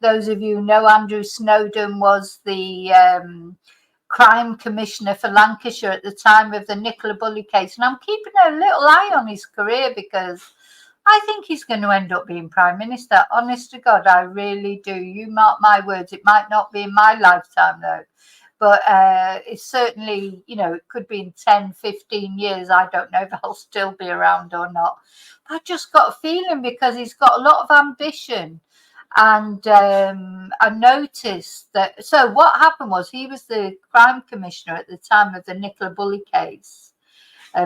those of you who know, Andrew Snowden was the crime commissioner for Lancashire at the time of the Nicola Bulley case. And I'm keeping a little eye on his career because I think he's going to end up being Prime Minister. Honest to God, I really do. You mark my words. It might not be in my lifetime, though. But it's certainly, you know, it could be in 10, 15 years. I don't know if I'll still be around or not. I just got a feeling because he's got a lot of ambition. And I noticed that. So what happened was he was the crime commissioner at the time of the Nicola Bulley case.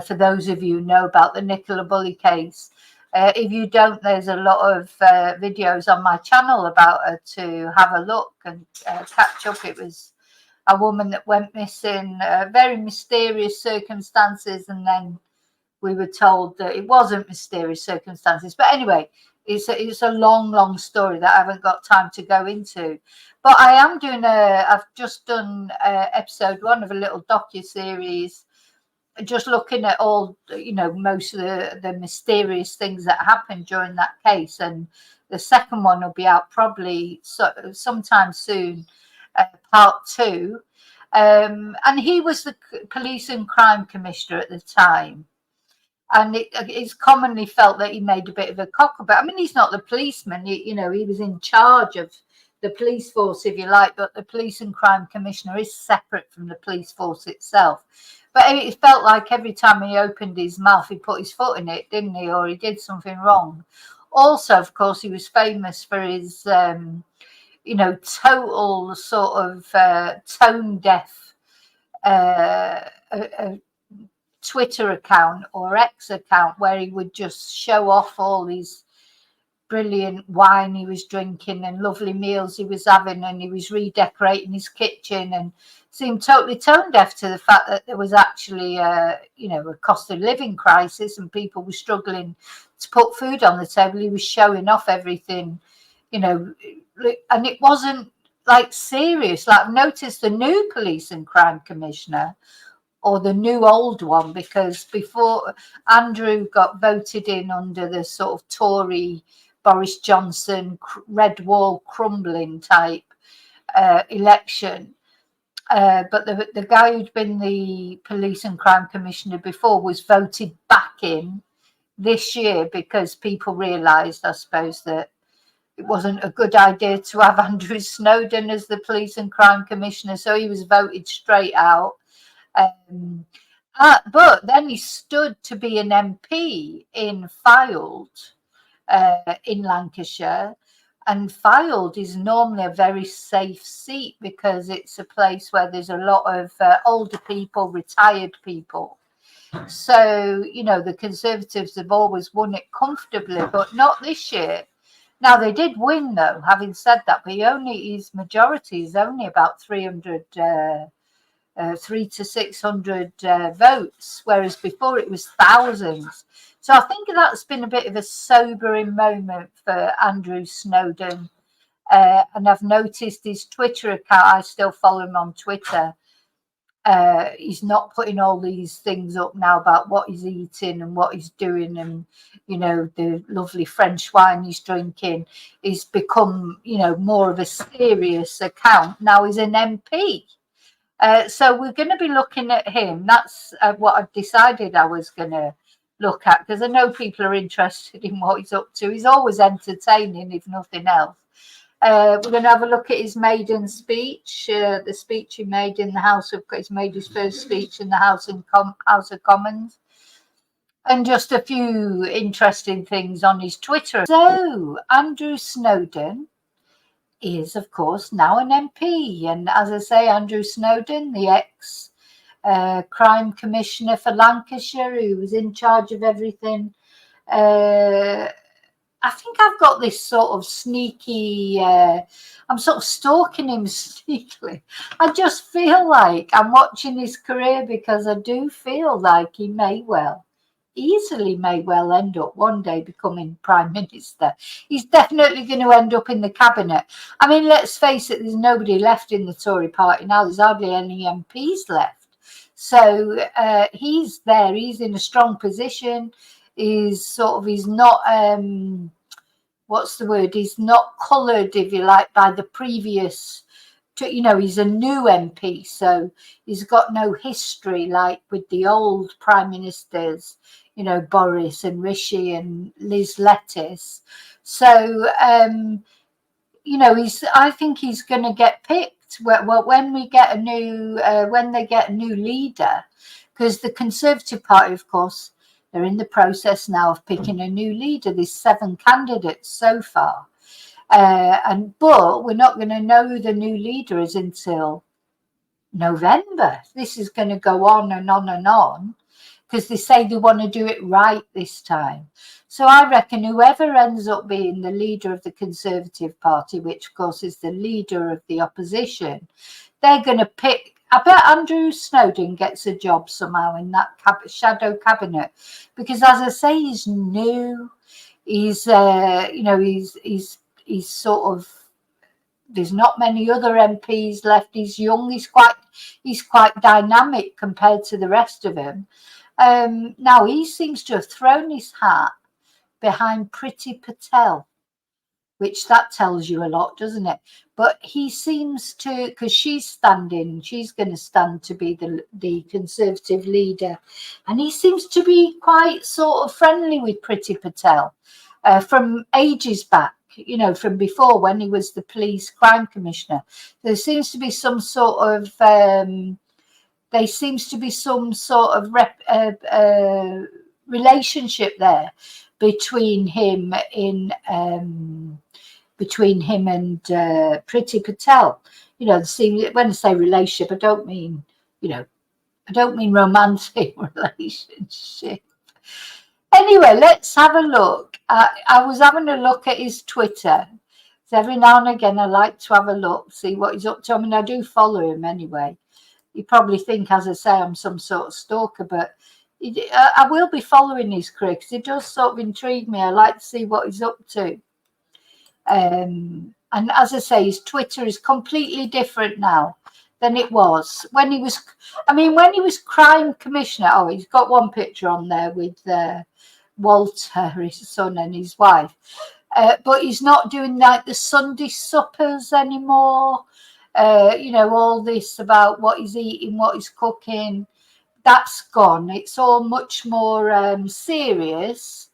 For those of you who know about the Nicola Bulley case. If you don't, there's a lot of videos on my channel about her to have a look and catch up. It was a woman that went missing, very mysterious circumstances, and then we were told that it wasn't mysterious circumstances. But anyway, it's a long story that I haven't got time to go into. But I am doing I've just done episode 1 of a little docu-series, just looking at all, you know, most of the mysterious things that happened during that case. And the second one will be out probably sometime soon, part 2. And he was the Police and Crime Commissioner at the time. And it's commonly felt that he made a bit of a cock about. I mean, he's not the policeman, you know, he was in charge of the police force, if you like, but the Police and Crime Commissioner is separate from the police force itself. But it felt like every time he opened his mouth, he put his foot in it, didn't he? Or he did something wrong. Also, of course, he was famous for his, you know, total sort of tone deaf Twitter account or X account where he would just show off all these brilliant wine he was drinking and lovely meals he was having, and he was redecorating his kitchen and seemed totally tone deaf to the fact that there was actually you know, a cost of living crisis and people were struggling to put food on the table. He was showing off everything, you know, and it wasn't like serious. Like I've noticed the new Police and Crime Commissioner, or the new old one, because before Andrew got voted in under the sort of Tory Boris Johnson red wall crumbling type election, but the guy who'd been the Police and Crime Commissioner before was voted back in this year because people realised, I suppose, that it wasn't a good idea to have Andrew Snowden as the Police and Crime Commissioner, so he was voted straight out. But then he stood to be an MP in Fylde, in Lancashire, and Fylde is normally a very safe seat because it's a place where there's a lot of older people, retired people. So, you know, the Conservatives have always won it comfortably, but not this year. Now, they did win, though, having said that, but his majority is only about 300 to 600 votes, whereas before it was thousands. So I think that's been a bit of a sobering moment for Andrew Snowden. And I've noticed his Twitter account. I still follow him on Twitter. He's not putting all these things up now about what he's eating and what he's doing and, you know, the lovely French wine he's drinking. He's become, you know, more of a serious account. Now he's an MP. So we're going to be looking at him. That's what I've decided I was going to look at, because I know people are interested in what he's up to. He's always entertaining, if nothing else. We're going to have a look at his maiden speech, the speech he made in the House of. He's made his first speech in the House of Commons, and just a few interesting things on his Twitter. So Andrew Snowden is, of course, now an MP. And as I say, Andrew Snowden, the ex-crime commissioner for Lancashire, who was in charge of everything. I think I've got this sort of sneaky, I'm sort of stalking him sneakily. I just feel like I'm watching his career because I do feel like he easily may well end up one day becoming Prime Minister. He's definitely going to end up in the cabinet. I mean, let's face it, there's nobody left in the Tory party now. There's hardly any MPs left. So he's there. He's in a strong position. He's not, what's the word? He's not coloured, if you like, by the previous. You know, he's a new MP, so he's got no history like with the old prime ministers, you know, Boris and Rishi and Liz Lettuce. So, you know, I think he's going to get picked. Well, when we get a new, when they get a new leader, because the Conservative Party, of course, they're in the process now of picking a new leader. There's 7 candidates so far. But we're not going to know who the new leader is until November. This is going to go on and on and on, because they say they want to do it right this time. So I reckon whoever ends up being the leader of the Conservative Party, which of course is the leader of the opposition, they're going to pick. I bet Andrew Snowden gets a job somehow in that shadow cabinet, because as I say, he's new. He's you know, he's sort of, there's not many other MPs left. He's young. He's quite dynamic compared to the rest of them. Now he seems to have thrown his hat behind Priti Patel, which that tells you a lot, doesn't it? But he seems to, because she's going to stand to be the Conservative leader, and he seems to be quite sort of friendly with Priti Patel from ages back, you know, from before when he was the Police Crime Commissioner. There seems to be some sort of relationship there between him and Priti Patel. You know, when I say relationship, I don't mean, you know, I don't mean romantic relationship. Anyway, let's have a look. I was having a look at his Twitter. So every now and again, I like to have a look, see what he's up to. I mean, I do follow him anyway. You probably think, as I say, I'm some sort of stalker, but I will be following his career because it does sort of intrigue me. I like to see what he's up to. And as I say, his Twitter is completely different now than it was when he was. I mean, when he was Crime Commissioner. Oh, he's got one picture on there with Walter, his son, and his wife. But he's not doing like the Sunday suppers anymore. You know, all this about what he's eating, what he's cooking, that's gone. It's all much more serious,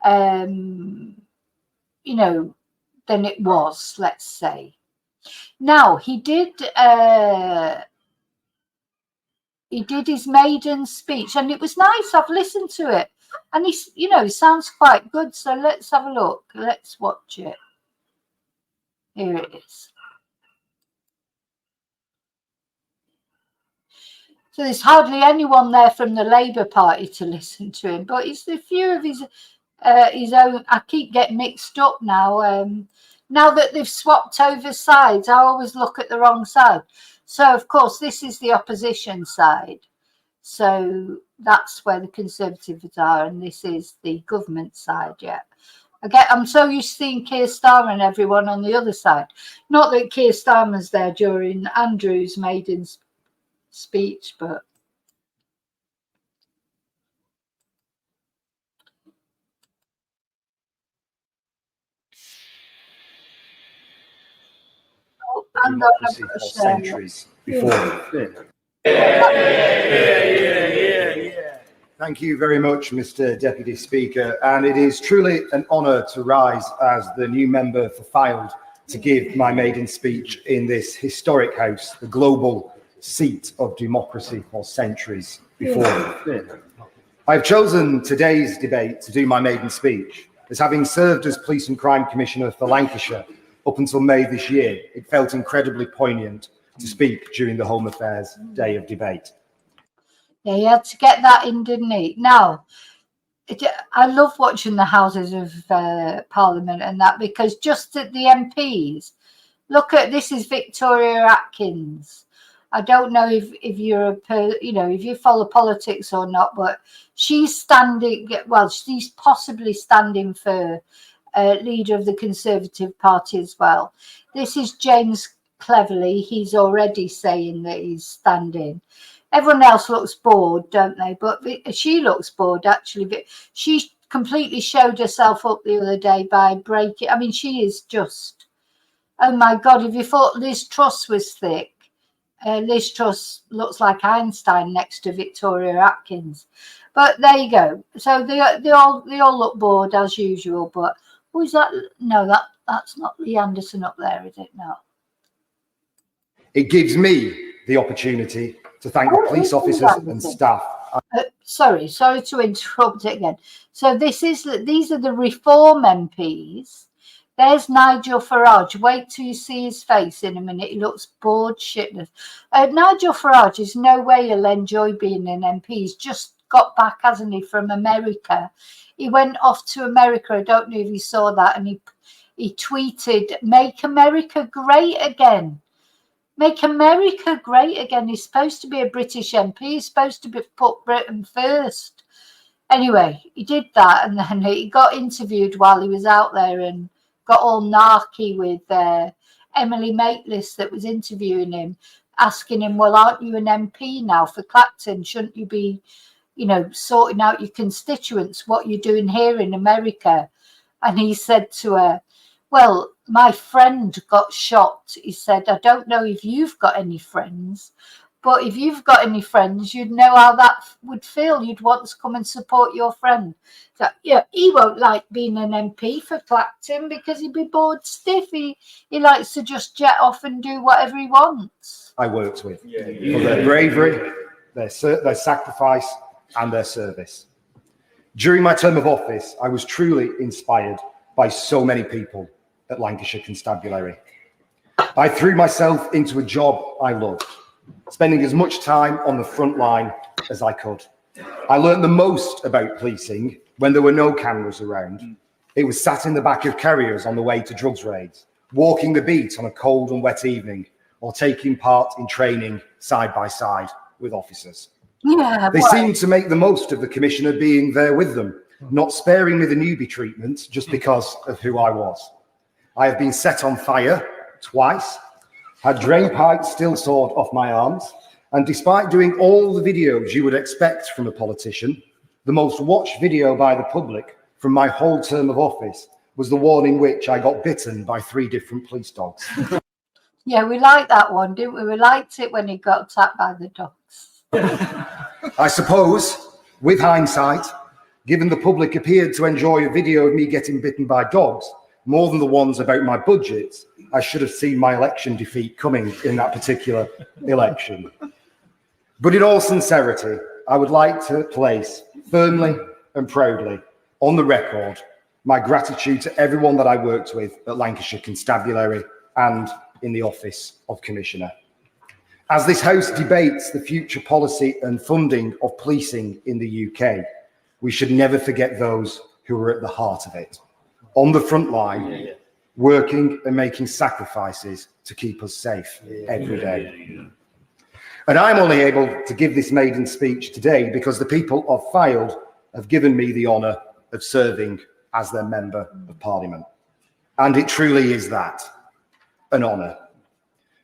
you know, than it was, let's say. Now, he did his maiden speech, and it was nice. I've listened to it, and he's, you know, he sounds quite good. So let's have a look. Let's watch it. Here it is. So there's hardly anyone there from the Labour Party to listen to him, but it's a few of his own. I keep getting mixed up now. Now that they've swapped over sides, I always look at the wrong side. So, of course, this is the opposition side. So that's where the Conservatives are, and this is the government side, yeah. I'm so used to seeing Keir Starmer and everyone on the other side. Not that Keir Starmer's there during Andrew's maiden speech, but... Democracy for centuries before. Thank you very much, Mr. Deputy Speaker, and it is truly an honour to rise as the new member for Fylde to give my maiden speech in this historic house, the global seat of democracy for centuries before. I've chosen today's debate to do my maiden speech, as having served as Police and Crime Commissioner for Lancashire up until May this year, it felt incredibly poignant to speak during the Home Affairs Day of Debate. Yeah, he had to get that in, didn't he? Now, I love watching the Houses of Parliament and that, because just at the MPs, look at, this is Victoria Atkins. I don't know if you're if you follow politics or not, but she's standing, well, she's possibly standing for leader of the Conservative Party as well. This is James Cleverly. He's already saying that he's standing. Everyone else looks bored, don't they? But she looks bored, actually. But she's completely showed herself up the other day by breaking. I mean, she is just, oh my God, if you thought Liz Truss was thick, Liz Truss looks like Einstein next to Victoria Atkins. But there you go. So they all look bored as usual. But who's that? No, that's not Lee Anderson up there, is it? No. It gives me the opportunity to thank the police officers and staff. Sorry to interrupt it again. So these are the Reform MPs. There's Nigel Farage. Wait till you see his face in a minute. He looks bored shitless. Nigel Farage is no way he'll enjoy being an MP. He's just got back, hasn't he, from America. He went off to America. I don't know if you saw that. And he tweeted, "Make America great again. Make America great again." He's supposed to be a British MP. He's supposed to put Britain first. Anyway, he did that. And then he got interviewed while he was out there and got all narky with Emily Maitlis that was interviewing him, asking him, well, aren't you an MP now for Clacton? Shouldn't you be, sorting out your constituents, what you're doing here in America? And he said to her, well, my friend got shot. He said, I don't know if you've got any friends, but if you've got any friends, you'd know how that would feel. You'd want to come and support your friend. So, yeah, he won't like being an MP for Clacton because he'd be bored stiff. He likes to just jet off and do whatever he wants. I worked with for their bravery, their sacrifice, and their service. During my term of office, I was truly inspired by so many people at Lancashire Constabulary. I threw myself into a job I loved, spending as much time on the front line as I could. I learned the most about policing when there were no cameras around. It was sat in the back of carriers on the way to drugs raids, walking the beat on a cold and wet evening, or taking part in training side by side with officers. Yeah, they seemed to make the most of the Commissioner being there with them, not sparing me the newbie treatment just because of who I was. I have been set on fire twice, had drain pipes still sawed off my arms, and despite doing all the videos you would expect from a politician, the most watched video by the public from my whole term of office was the one in which I got bitten by 3 different police dogs. Yeah, we liked that one, didn't we? We liked it when he got attacked by the dogs. I suppose, with hindsight, given the public appeared to enjoy a video of me getting bitten by dogs more than the ones about my budget, I should have seen my election defeat coming in that particular election. But in all sincerity, I would like to place firmly and proudly on the record my gratitude to everyone that I worked with at Lancashire Constabulary and in the Office of Commissioner. As this House debates the future policy and funding of policing in the UK, we should never forget those who are at the heart of it, on the front line, working and making sacrifices to keep us safe every day. And I'm only able to give this maiden speech today because the people of Fylde have given me the honour of serving as their Member of Parliament. And it truly is that, an honour.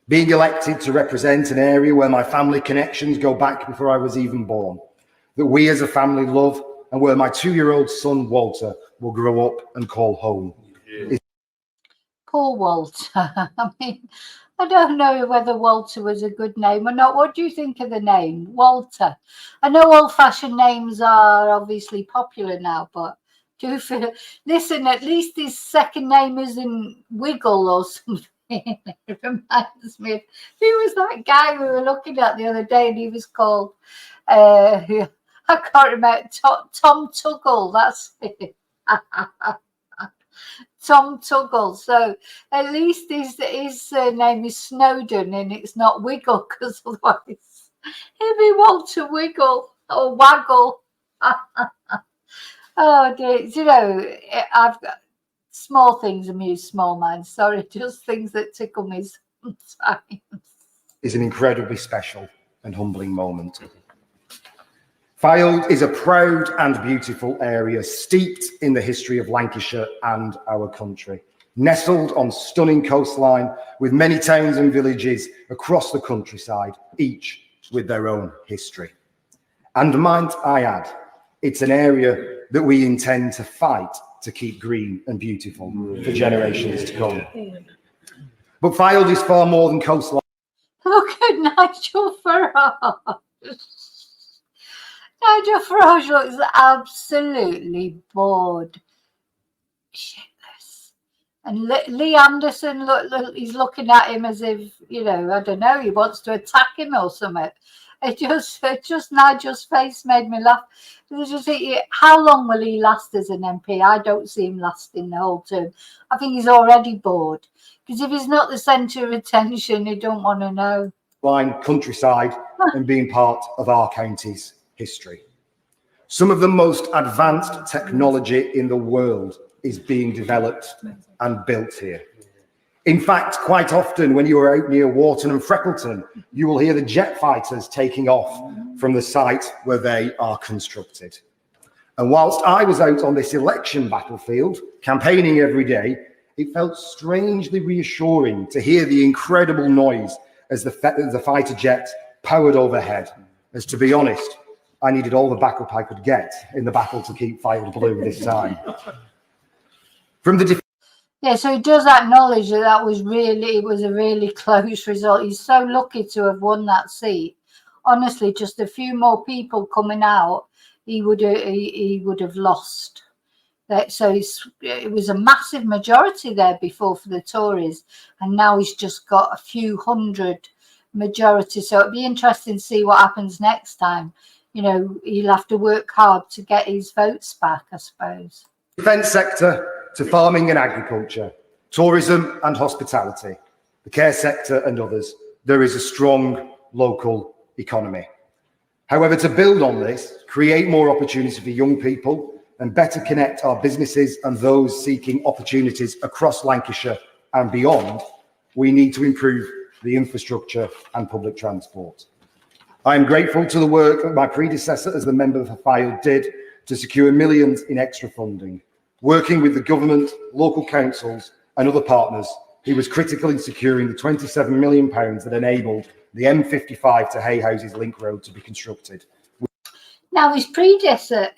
Being elected to represent an area where my family connections go back before I was even born, that we as a family love, and where my 2-year-old son, Walter, will grow up and call home. Poor Walter. I mean, I don't know whether Walter was a good name or not. What do you think of the name, Walter? I know old-fashioned names are obviously popular now, but do you feel... Listen, at least his second name isn't Wiggle or something. It reminds me of... Who was that guy we were looking at the other day, and he was called... I can't remember. Tom Tuggle, that's it. Tom Tuggle. So at least his name is Snowden and it's not Wiggle, because otherwise it'd be Walter Wiggle or Waggle. Oh dear. You know, I've got small things amuse small minds. Sorry, just things that tickle me sometimes. It's an incredibly special and humbling moment. Fylde is a proud and beautiful area steeped in the history of Lancashire and our country, nestled on stunning coastline with many towns and villages across the countryside, each with their own history. And might I add, It's an area that we intend to fight to keep green and beautiful for generations to come. But Fylde is far more than coastline. Look at Nigel Farage. Nigel Farage looks absolutely bored shitless. And Lee Anderson, he's looking at him as if, you know, I don't know, he wants to attack him or something. It just Nigel's face made me laugh. How long will he last as an MP? I don't see him lasting the whole term. I think he's already bored. Because if he's not the centre of attention, he don't want to know. Countryside and being part of our county's history. Some of the most advanced technology in the world is being developed and built here. In fact, quite often when you are out near Wharton and Freckleton, you will hear the jet fighters taking off from the site where they are constructed. And whilst I was out on this election battlefield, campaigning every day, it felt strangely reassuring to hear the incredible noise as the fighter jet powered overhead. As to be honest, I needed all the backup I could get in the battle to keep Fylde blue this time. From the so he does acknowledge that it was a really close result. He's so lucky to have won that seat. Honestly, just a few more people coming out, he would have lost. So it was a massive majority there before for the Tories, and now he's just got a few hundred majority. So it'd be interesting to see what happens next time. You know, he'll have to work hard to get his votes back, I suppose. Defence sector to farming and agriculture, tourism and hospitality, the care sector and others, there is a strong local economy. However, to build on this, create more opportunity for young people and better connect our businesses and those seeking opportunities across Lancashire and beyond, we need to improve the infrastructure and public transport. I am grateful to the work that my predecessor as the member for Fylde did to secure millions in extra funding. Working with the government, local councils and other partners, he was critical in securing the £27 million that enabled the M55 to Hay Houses Link Road to be constructed. Now, his predecessor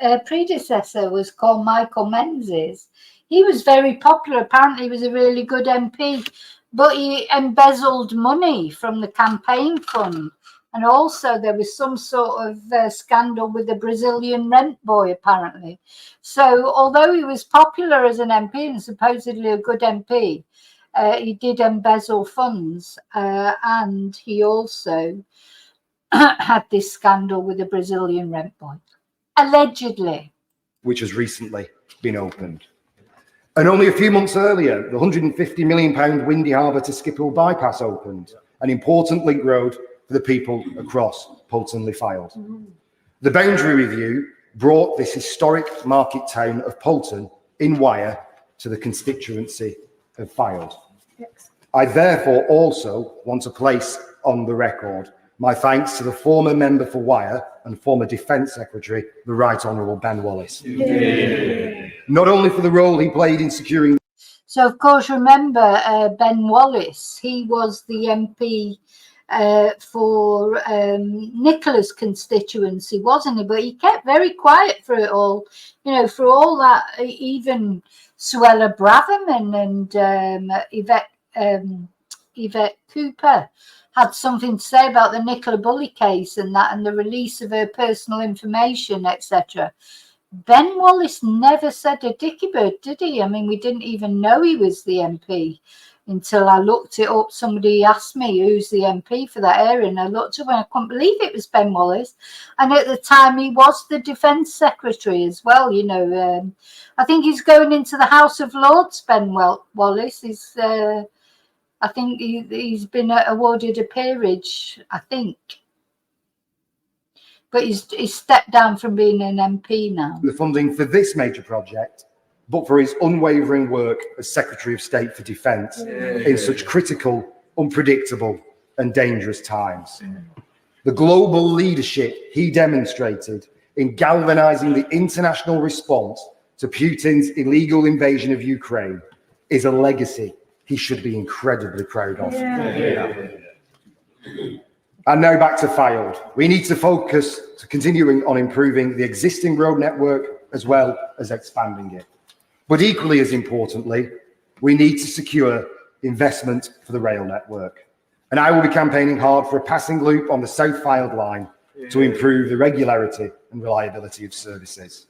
was called Michael Menzies. He was very popular. Apparently, he was a really good MP, but he embezzled money from the campaign fund. And also there was some sort of scandal with the Brazilian rent boy, apparently. So although he was popular as an MP and supposedly a good MP, he did embezzle funds. And he also had this scandal with the Brazilian rent boy, allegedly. Which has recently been opened. And only a few months earlier, the £150 million Windy Harbour to Skiphill bypass opened, an important link road for the people across Poulton-le-Fylde. The boundary review brought this historic market town of Poulton in Wyre to the constituency of Fylde. Yes. I therefore also want to place on the record my thanks to the former member for Wyre and former Defence Secretary, the Right Honourable Ben Wallace. Yeah. Not only for the role he played in securing... So, of course, remember Ben Wallace, he was the MP for Nicola's constituency, wasn't he? But he kept very quiet for it all. You know, for all that, even Suella Braverman and Yvette Cooper had something to say about the Nicola Bulley case and that, and the release of her personal information, etc. Ben Wallace never said a dicky bird, did he? I mean, we didn't even know he was the MP until I looked it up. Somebody asked me who's the MP for that area, and I looked up and I couldn't believe it was Ben Wallace. And at the time, he was the Defence Secretary as well. You know, I think he's going into the House of Lords. Ben Wallace is. I think he's been awarded a peerage. I think. But he's stepped down from being an MP now. The funding for this major project, but for his unwavering work as Secretary of State for Defence in such critical, unpredictable and dangerous times. The global leadership he demonstrated in galvanising the international response to Putin's illegal invasion of Ukraine is a legacy he should be incredibly proud of. And now back to Fylde. We need to focus to continuing on improving the existing road network as well as expanding it. But equally as importantly, we need to secure investment for the rail network. And I will be campaigning hard for a passing loop on the South Fylde line to improve the regularity and reliability of services.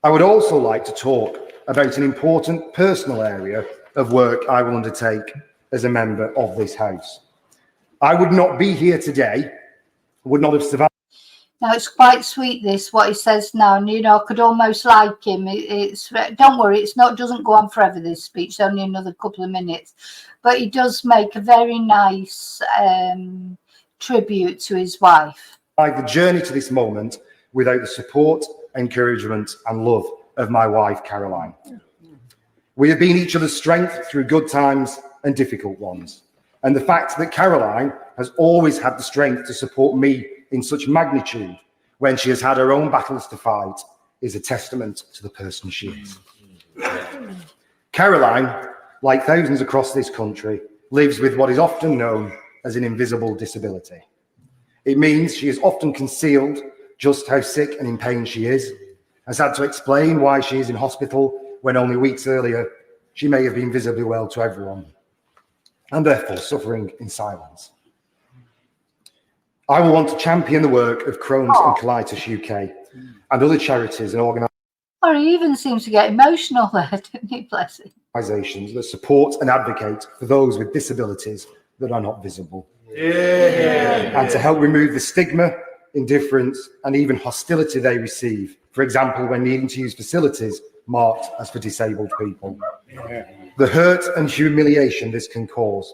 I would also like to talk about an important personal area of work I will undertake as a member of this House. I would not be here today, would not have survived. Now, it's quite sweet, this, what he says now, and, you know, I could almost like him. It's don't worry, it's not, doesn't go on forever, this speech, only another couple of minutes. But he does make a very nice tribute to his wife. The journey to this moment without the support, encouragement and love of my wife, Caroline. We have been each other's strength through good times and difficult ones. And the fact that Caroline has always had the strength to support me in such magnitude when she has had her own battles to fight is a testament to the person she is. Caroline, like thousands across this country, lives with what is often known as an invisible disability. It means she is often concealed just how sick and in pain she is, has had to explain why she is in hospital when only weeks earlier she may have been visibly well to everyone, and therefore suffering in silence. I will want to champion the work of Crohn's and Colitis UK and other charities and Or he even seems to get emotional there, didn't he, bless him? organisations that support and advocate for those with disabilities that are not visible. And to help remove the stigma, indifference and even hostility they receive, for example, when needing to use facilities marked as for disabled people. The hurt and humiliation this can cause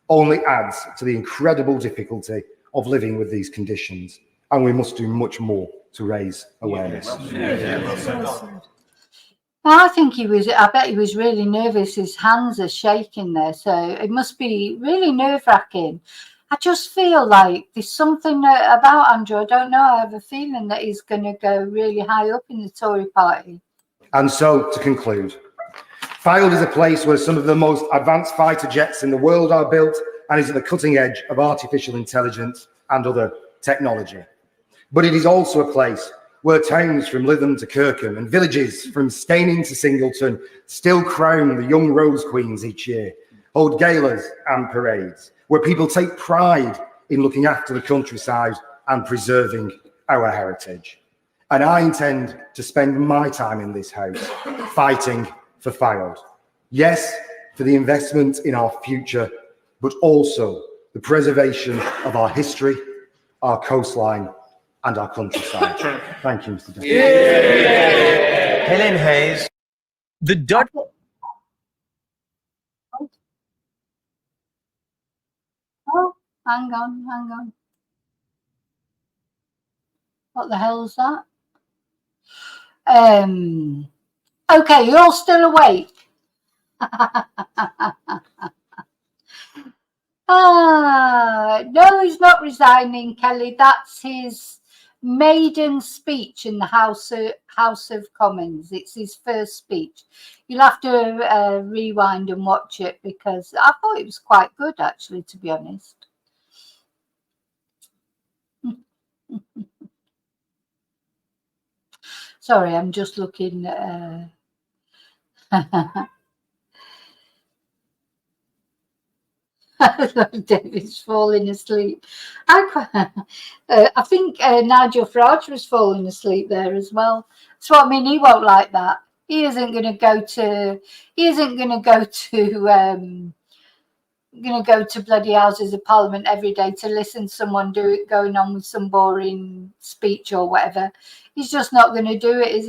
only adds to the incredible difficulty of living with these conditions, and we must do much more to raise awareness. I think I bet he was really nervous. His hands are shaking there, so it must be really nerve-wracking. I just feel like there's something about Andrew. I don't know. I have a feeling that he's going to go really high up in the Tory party. And so, to conclude, Fylde is a place where some of the most advanced fighter jets in the world are built and is at the cutting edge of artificial intelligence and other technology. But it is also a place where towns from Lytham to Kirkham and villages from Staining to Singleton still crown the young Rose Queens each year, hold galas and parades, where people take pride in looking after the countryside and preserving our heritage. And I intend to spend my time in this House fighting for Fylde. Yes, for the investment in our future, but also the preservation of our history, our coastline, and our countryside. Thank you, Mr. Deputy. Helen Hayes. The Dutch. Oh, hang on. What the hell is that? Okay, you're all still awake. No, he's not resigning, Kelly. That's his maiden speech in the House of Commons. It's his first speech. You'll have to rewind and watch it, because I thought it was quite good, actually, to be honest. Sorry, I'm just looking. David's falling asleep. I think Nigel Farage was falling asleep there as well. So I mean, he won't like that. He isn't going to go to. He isn't going to go to. Going to go to bloody Houses of Parliament every day to listen to someone going on with some boring speech or whatever. He's just not going to do it, is he?